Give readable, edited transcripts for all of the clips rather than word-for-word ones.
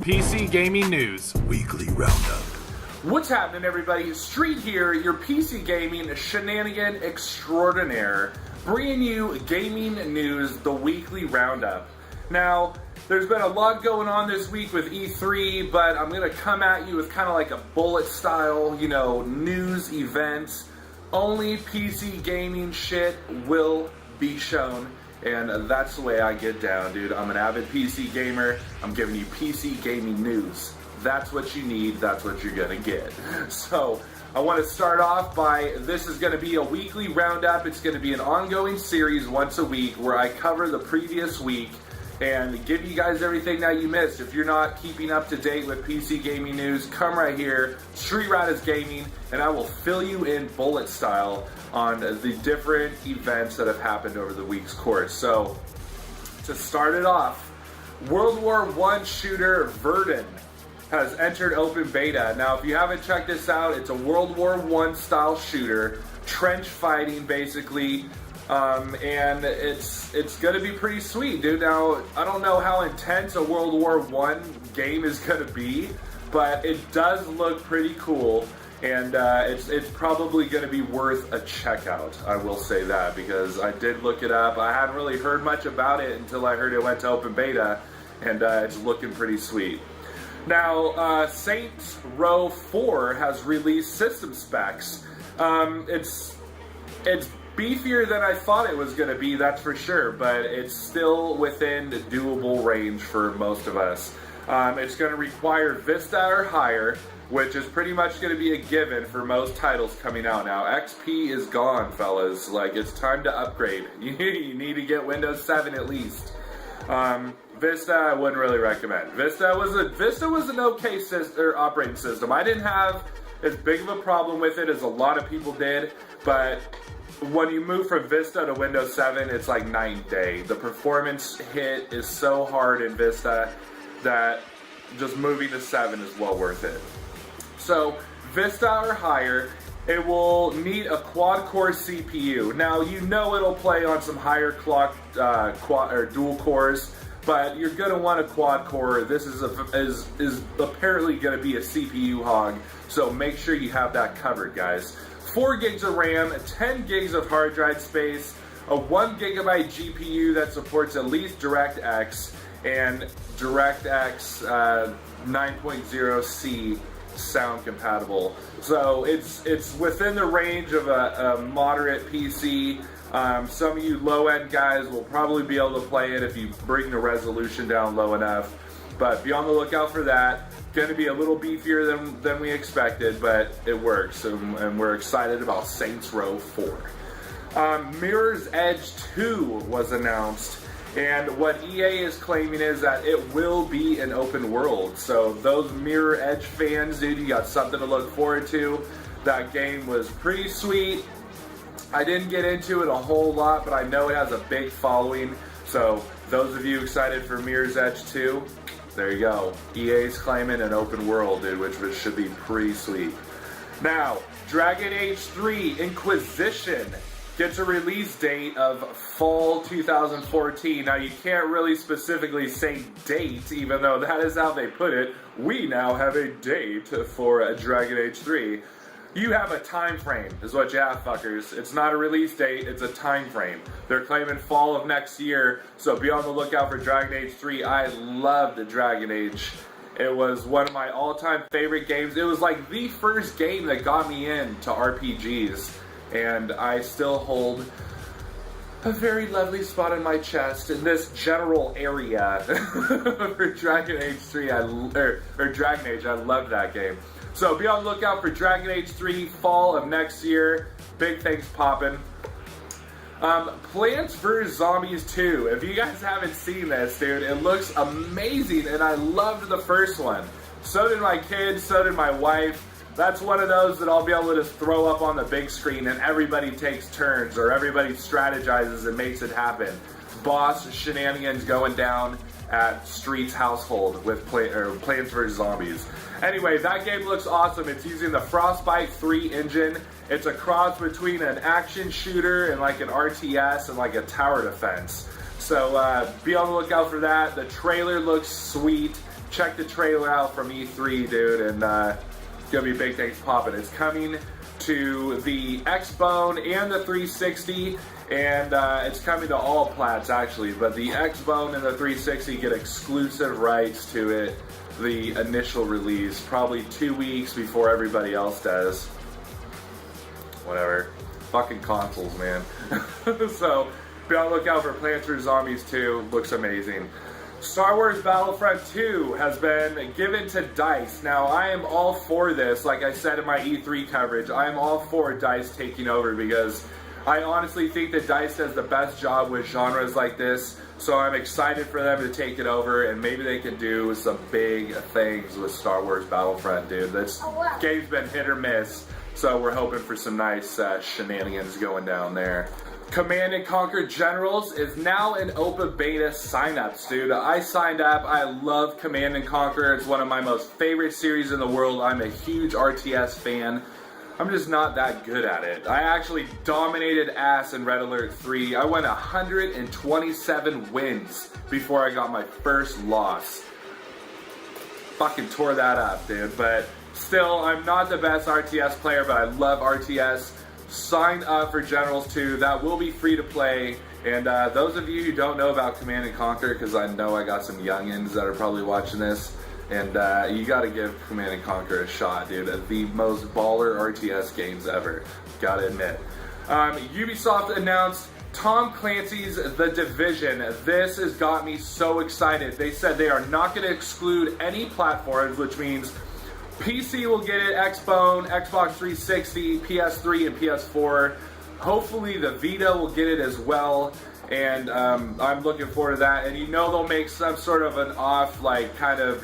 PC Gaming News Weekly Roundup. What's happening, everybody? Street here, your PC gaming shenanigan extraordinaire, bringing you gaming news, the weekly roundup. Now, there's been a lot going on this week with E3, but I'm going to come at you with kind of like a bullet style, news events. Only PC gaming shit will be shown, and that's the way I get down, dude. I'm an avid PC gamer. I'm giving you PC gaming news. That's what you need, that's what you're gonna get. So, I want to start off by, this is gonna be a weekly roundup. It's gonna be an ongoing series once a week where I cover the previous week and give you guys everything that you missed. If you're not keeping up to date with PC gaming news, come right here, streetridazgaming, and I will fill you in bullet style on the different events that have happened over the week's course. So, to start it off, World War I shooter Verdun has entered open beta. Now, if you haven't checked this out, it's a World War I style shooter, trench fighting basically, and it's gonna be pretty sweet, dude. Now, I don't know how intense a World War I game is gonna be, but it does look pretty cool, and it's probably gonna be worth a checkout. I will say that, because I did look it up. I hadn't really heard much about it until I heard it went to open beta, and it's looking pretty sweet. Now, Saints Row 4 has released system specs. It's beefier than I thought it was going to be, that's for sure, but it's still within the doable range for most of us. It's going to require Vista or higher, which is pretty much going to be a given for most titles coming out now. XP is gone, fellas. Like, it's time to upgrade. You need to get Windows 7 at least. Vista, I wouldn't really recommend. Vista was an okay operating system. I didn't have as big of a problem with it as a lot of people did, but when you move from Vista to Windows 7, it's like night and day. The performance hit is so hard in Vista that just moving to 7 is well worth it. So, Vista or higher, it will need a quad-core CPU. Now, it'll play on some higher clock dual cores, but you're going to want a quad-core. This is apparently going to be a CPU hog, so make sure you have that covered, guys. 4 gigs of RAM, 10 gigs of hard drive space, a 1 gigabyte GPU that supports at least DirectX, and DirectX 9.0C sound compatible. So it's within the range of a moderate PC. Some of you low-end guys will probably be able to play it if you bring the resolution down low enough, but be on the lookout for that. Going to be a little beefier than we expected, but it works, and we're excited about Saints Row 4. Mirror's Edge 2 was announced, and what EA is claiming is that it will be an open world. So those Mirror Edge fans, dude, you got something to look forward to. That game was pretty sweet. I didn't get into it a whole lot, but I know it has a big following. So those of you excited for Mirror's Edge 2, there you go. EA's claiming an open world, dude, which should be pretty sweet. Now, Dragon Age 3 Inquisition gets a release date of fall 2014. Now, you can't really specifically say date, even though that is how they put it. We now have a date for Dragon Age 3. You have a time frame, is what you have, fuckers. It's not a release date, it's a time frame. They're claiming fall of next year, so be on the lookout for Dragon Age 3. I loved Dragon Age. It was one of my all-time favorite games. It was like the first game that got me into RPGs, and I still hold a very lovely spot in my chest in this general area for Dragon Age 3, or Dragon Age. I loved that game. So be on the lookout for Dragon Age 3 fall of next year. Big things popping. Plants vs. Zombies 2. If you guys haven't seen this, dude, it looks amazing, and I loved the first one. So did my kids, so did my wife. That's one of those that I'll be able to just throw up on the big screen and everybody takes turns, or everybody strategizes and makes it happen. Boss shenanigans going down at Street's household with Plants vs. Zombies. Anyway, that game looks awesome. It's using the Frostbite 3 engine. It's a cross between an action shooter and like an RTS and like a tower defense. So be on the lookout for that. The trailer looks sweet. check the trailer out from E3, dude, and it's gonna be big things popping. It's coming to the Xbone and the 360, and it's coming to all plats actually, but the Xbone and the 360 get exclusive rights to it, the initial release, probably 2 weeks before everybody else does. Whatever. Fucking consoles, man. So, be on the lookout for Plants vs. Zombies 2. Looks amazing. Star Wars Battlefront 2 has been given to DICE. Now, I am all for this. Like I said in my E3 coverage, I am all for DICE taking over because I honestly think that DICE does the best job with genres like this. So I'm excited for them to take it over, and maybe they can do some big things with Star Wars Battlefront, dude. This game's been hit or miss, so we're hoping for some nice shenanigans going down there. Command & Conquer Generals is now in open beta signups, dude. I signed up. I love Command & Conquer. It's one of my most favorite series in the world. I'm a huge RTS fan. I'm just not that good at it. I actually dominated ass in Red Alert 3. I went 127 wins before I got my first loss. Fucking tore that up, dude. But still, I'm not the best RTS player, but I love RTS. Sign up for Generals 2. That will be free to play. And those of you who don't know about Command & Conquer, because I know I got some youngins that are probably watching this, and you gotta give Command & Conquer a shot, dude. The most baller RTS games ever, gotta admit. Ubisoft announced Tom Clancy's The Division. This has got me so excited. They said they are not gonna exclude any platforms, which means PC will get it, Xbone, Xbox 360, PS3, and PS4. Hopefully the Vita will get it as well. And I'm looking forward to that. And you know they'll make some sort of an off, like, kind of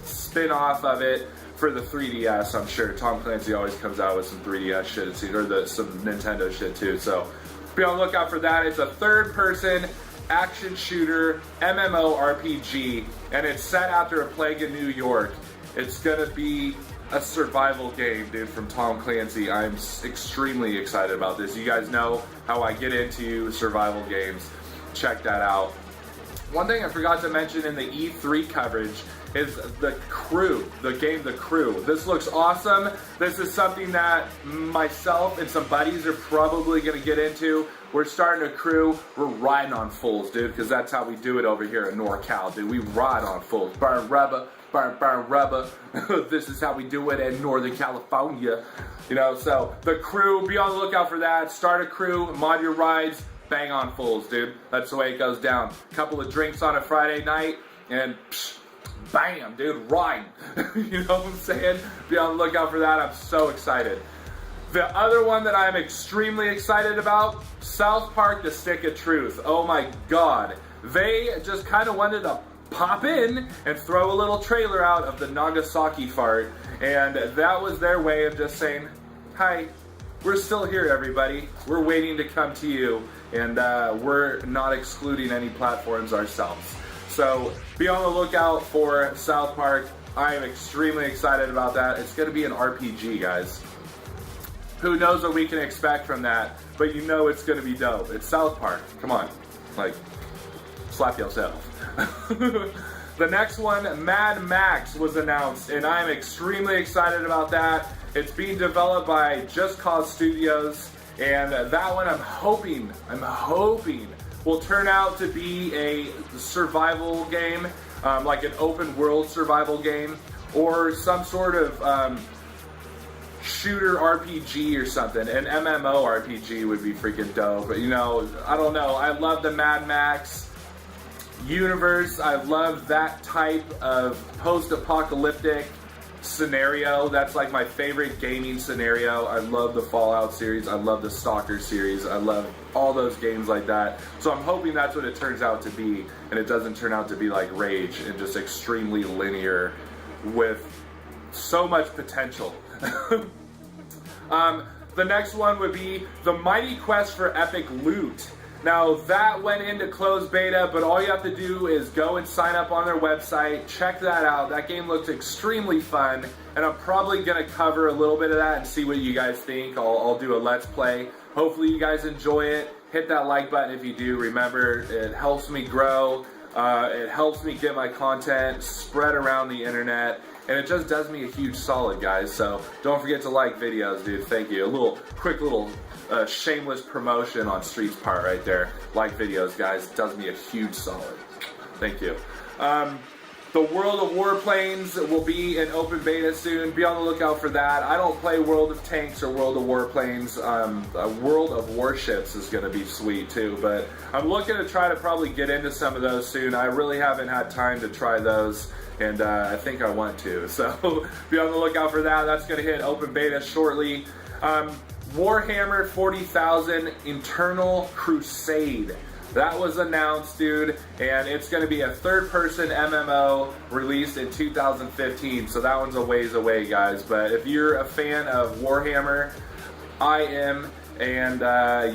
spin-off of it for the 3DS, I'm sure. Tom Clancy always comes out with some 3DS shit, or some Nintendo shit too. So be on the lookout for that. It's a third-person action shooter MMORPG, and it's set after a plague in New York. It's gonna be a survival game, dude, from Tom Clancy. I'm extremely excited about this. You guys know how I get into survival games. Check that out. One thing I forgot to mention in the E3 coverage is the crew, the game The Crew. This looks awesome. This is something that myself and some buddies are probably gonna get into. We're starting a crew. We're riding on fulls, dude, because that's how we do it over here in NorCal, dude. We ride on fulls. Burn rubber. Burn rubber. This is how we do it in Northern California. You know, so the crew, be on the lookout for that. Start a crew, mod your rides, bang on fulls, dude. That's the way it goes down. Couple of drinks on a Friday night, and bam, dude, ride. You know what I'm saying? Be on the lookout for that. I'm so excited. The other one that I'm extremely excited about, South Park: The Stick of Truth. Oh my god. They just kind of wanted to pop in and throw a little trailer out of the Nagasaki fart, and that was their way of just saying, hi, we're still here, everybody. We're waiting to come to you, and we're not excluding any platforms ourselves. So be on the lookout for South Park. I am extremely excited about that. It's going to be an RPG, guys. Who knows what we can expect from that, but you know it's going to be dope. It's South Park. Come on. Like, slap yourself. The next one, Mad Max, was announced, and I'm extremely excited about that. It's being developed by Just Cause Studios, and that one I'm hoping will turn out to be a survival game, like an open world survival game, or some sort of shooter RPG or something. An MMO RPG would be freaking dope. But you know, I don't know. I love the Mad Max universe. I love that type of post-apocalyptic scenario. That's like my favorite gaming scenario. I love the Fallout series. I love the Stalker series. I love all those games like that. So I'm hoping that's what it turns out to be, and it doesn't turn out to be like Rage and just extremely linear with so much potential. The next one would be The Mighty Quest for Epic Loot. Now, that went into closed beta, but all you have to do is go and sign up on their website, check that out. That game looks extremely fun, and I'm probably going to cover a little bit of that and see what you guys think. I'll do a Let's Play. Hopefully you guys enjoy it. Hit that like button if you do. Remember, it helps me grow. It helps me get my content spread around the internet, and it just does me a huge solid, guys. So don't forget to like videos, dude. Thank you. A quick little shameless promotion on Street's part right there. Like videos, guys. Does me a huge solid. Thank you. The World of Warplanes will be in open beta soon. Be on the lookout for that. I don't play World of Tanks or World of Warplanes. World of Warships is going to be sweet too, but I'm looking to try to probably get into some of those soon. I really haven't had time to try those, and I think I want to. So be on the lookout for that. That's going to hit open beta shortly. Warhammer 40,000 Internal Crusade. That was announced, dude, and it's going to be a third-person MMO released in 2015, so that one's a ways away, guys. But if you're a fan of Warhammer, I am, and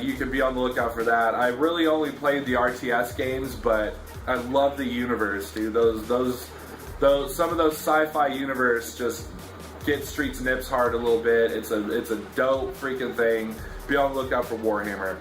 you can be on the lookout for that. I really only played the RTS games, but I love the universe, dude. Some of those sci-fi universe just get Street's nips hard a little bit. It's a dope freaking thing. Be on the lookout for Warhammer.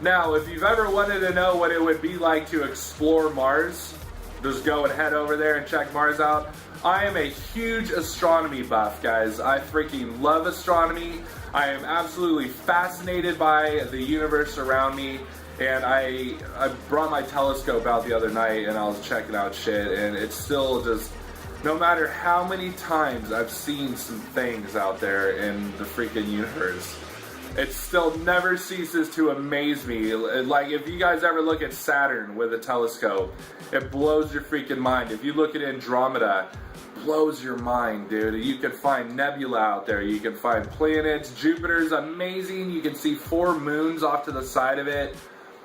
Now, if you've ever wanted to know what it would be like to explore Mars, just go and head over there and check Mars out. I am a huge astronomy buff, guys. I freaking love astronomy. I am absolutely fascinated by the universe around me. And I brought my telescope out the other night and I was checking out shit, and it's still just, no matter how many times I've seen some things out there in the freaking universe, it still never ceases to amaze me. Like, if you guys ever look at Saturn with a telescope, it blows your freaking mind. If you look at Andromeda, blows your mind, dude. You can find nebula out there. You can find planets. Jupiter's amazing. You can see 4 moons off to the side of it.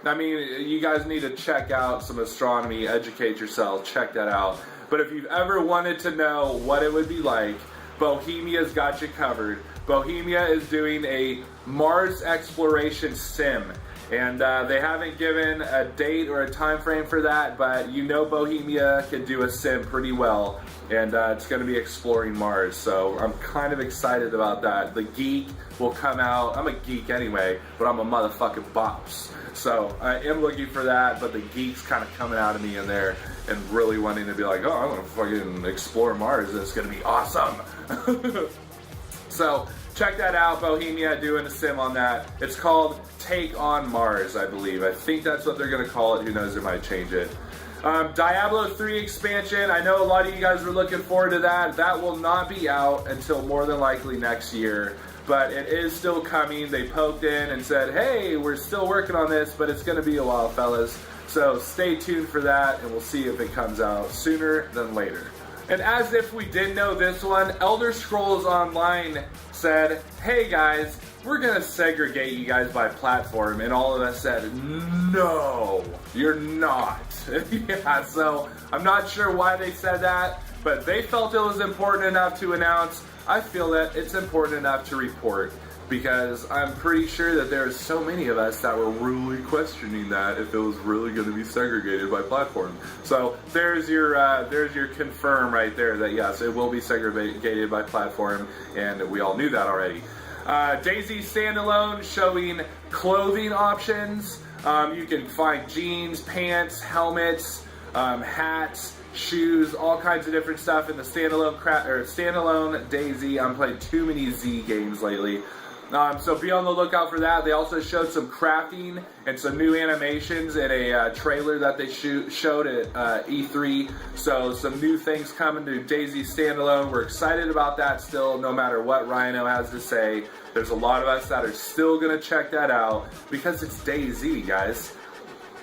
I mean, you guys need to check out some astronomy, educate yourself, check that out. But if you've ever wanted to know what it would be like, Bohemia's got you covered. Bohemia is doing a Mars exploration sim, and they haven't given a date or a time frame for that, but you know Bohemia can do a sim pretty well, and it's going to be exploring Mars, so I'm kind of excited about that. The geek will come out. I'm a geek anyway, but I'm a motherfucking bops, so I am looking for that, but the geek's kind of coming out of me in there and really wanting to be like, oh, I want to fucking explore Mars, it's going to be awesome. So check that out, Bohemia doing a sim on that. It's called Take on Mars, I believe. I think that's what they're going to call it. Who knows, they might change it. Diablo 3 expansion. I know a lot of you guys were looking forward to that. That will not be out until more than likely next year, but it is still coming. They poked in and said, hey, we're still working on this, but it's going to be a while, fellas. So stay tuned for that, and we'll see if it comes out sooner than later. And as if we didn't know this one, Elder Scrolls Online said, hey guys, we're gonna segregate you guys by platform, and all of us said, no, you're not. Yeah, so I'm not sure why they said that, but they felt it was important enough to announce. I feel that it's important enough to report, because I'm pretty sure that there's so many of us that were really questioning that if it was really going to be segregated by platform. So there's your confirm right there that yes, it will be segregated by platform, and we all knew that already. DayZ standalone showing clothing options. You can find jeans, pants, helmets, hats, shoes, all kinds of different stuff in the standalone DayZ. I'm playing too many Z games lately. So be on the lookout for that. They also showed some crafting and some new animations in a trailer that they showed at E3. So some new things coming to DayZ standalone. We're excited about that still, no matter what Rhino has to say. There's a lot of us that are still going to check that out because it's DayZ, guys.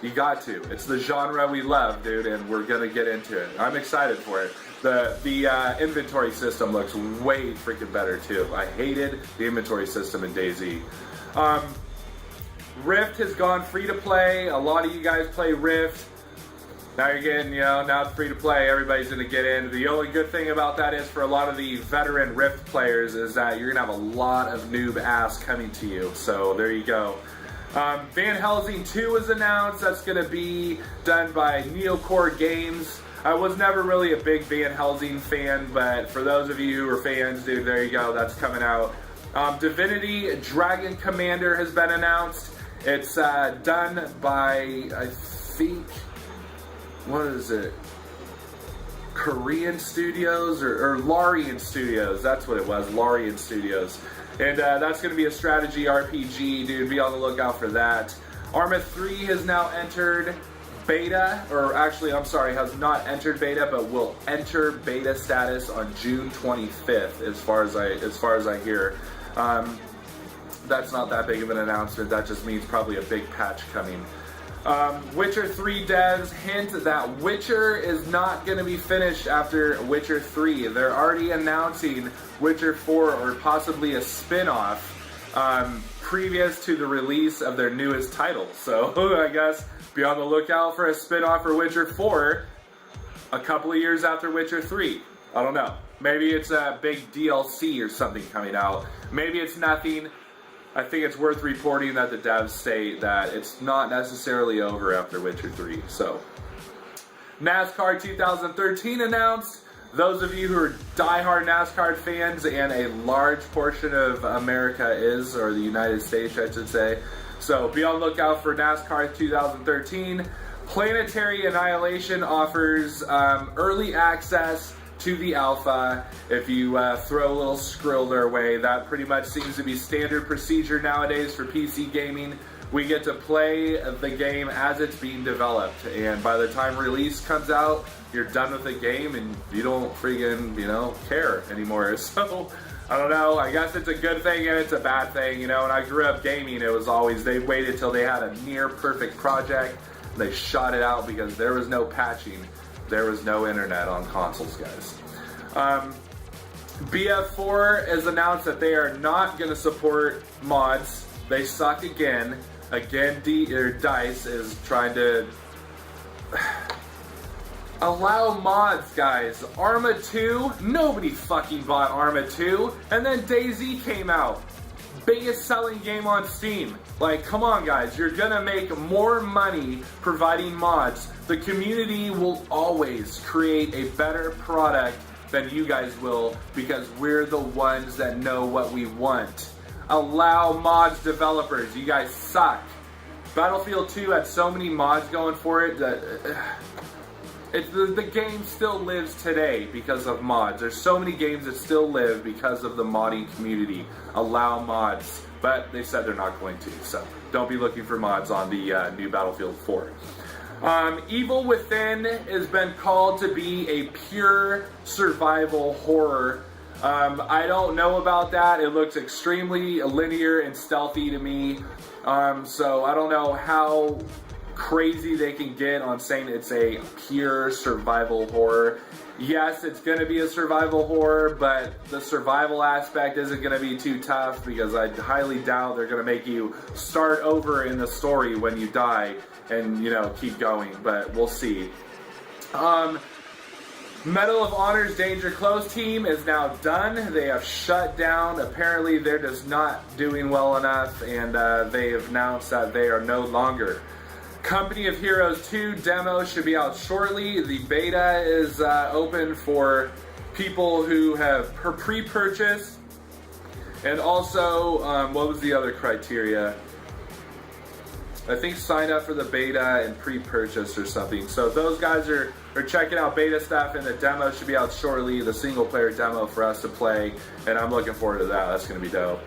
You got to. It's the genre we love, dude, and we're going to get into it. I'm excited for it. The inventory system looks way freaking better too. I hated the inventory system in DayZ. Rift has gone free to play. A lot of you guys play Rift. Now you're getting, now it's free to play. Everybody's going to get in. The only good thing about that is for a lot of the veteran Rift players is that you're going to have a lot of noob ass coming to you. So there you go. Van Helsing 2 was announced. That's going to be done by Neocore Games. I was never really a big Van Helsing fan, but for those of you who are fans, dude, there you go. That's coming out. Divinity Dragon Commander has been announced. It's done by, I think, what is it? Korean Studios or Larian Studios. That's what it was, Larian Studios. And that's going to be a strategy RPG, dude. Be on the lookout for that. Arma 3 has now entered beta, or actually, I'm sorry, has not entered beta, but will enter beta status on June 25th, as far as I hear. That's not that big of an announcement. That just means probably a big patch coming. Witcher 3 devs hint that Witcher is not going to be finished after Witcher 3. They're already announcing Witcher 4 or possibly a spin-off previous to the release of their newest title. So I guess be on the lookout for a spin-off for Witcher 4 a couple of years after Witcher 3. I don't know. Maybe it's a big DLC or something coming out. Maybe it's nothing. I think it's worth reporting that the devs say that it's not necessarily over after Witcher 3. So, NASCAR 2013 announced. Those of you who are diehard NASCAR fans, and a large portion of America is, or the United States, I should say. So, be on the lookout for NASCAR 2013. Planetary Annihilation offers early access to the alpha. If you throw a little skrill their way, that pretty much seems to be standard procedure nowadays for PC gaming. We get to play the game as it's being developed, and by the time release comes out, you're done with the game and you don't freaking, care anymore. So, I don't know, I guess it's a good thing and it's a bad thing. When I grew up gaming, it was always, they waited till they had a near perfect project, they shot it out because there was no patching. There was no internet on consoles, guys. BF4 has announced that they are not going to support mods. They suck again. Again, DICE is trying to allow mods, guys. Arma 2, nobody fucking bought Arma 2. And then DayZ came out. Biggest selling game on Steam. Like, come on, guys. You're gonna make more money providing mods. The community will always create a better product than you guys will, because we're the ones that know what we want. Allow mods developers. You guys suck. Battlefield 2 had so many mods going for it that the game still lives today because of mods. There's so many games that still live because of the modding community. Allow mods, but they said they're not going to, so don't be looking for mods on the new Battlefield 4. Evil Within has been called to be a pure survival horror. I don't know about that. It looks extremely linear and stealthy to me, so I don't know how crazy they can get on saying it's a pure survival horror. Yes, it's going to be a survival horror, but the survival aspect isn't going to be too tough, because I highly doubt they're going to make you start over in the story when you die and, keep going, but we'll see. Medal of Honor's Danger Close team is now done. They have shut down. Apparently they're just not doing well enough, and they have announced that they are no longer. Company of Heroes 2 demo should be out shortly. The beta is open for people who have pre-purchased. And also, what was the other criteria? I think sign up for the beta and pre-purchase or something. So those guys are checking out beta stuff, and the demo should be out shortly, the single player demo for us to play, and I'm looking forward to that. That's going to be dope.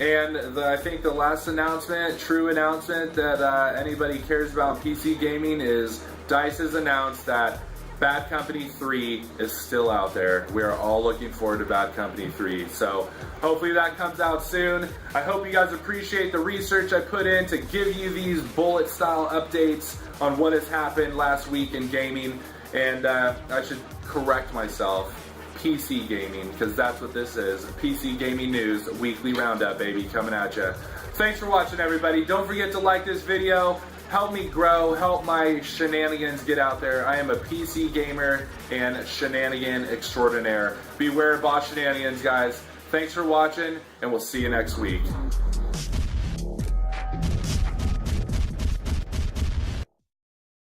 And I think the last announcement, true announcement that anybody cares about PC gaming is DICE has announced that Bad Company 3 is still out there. We are all looking forward to Bad Company 3. So hopefully that comes out soon. I hope you guys appreciate the research I put in to give you these bullet style updates on what has happened last week in gaming. And I should correct myself. PC gaming, because that's what this is. PC gaming news, weekly roundup, baby, coming at you. Thanks for watching, everybody. Don't forget to like this video. Help me grow. Help my shenanigans get out there. I am a PC gamer and shenanigan extraordinaire. Beware of bot shenanigans, guys. Thanks for watching, and we'll see you next week.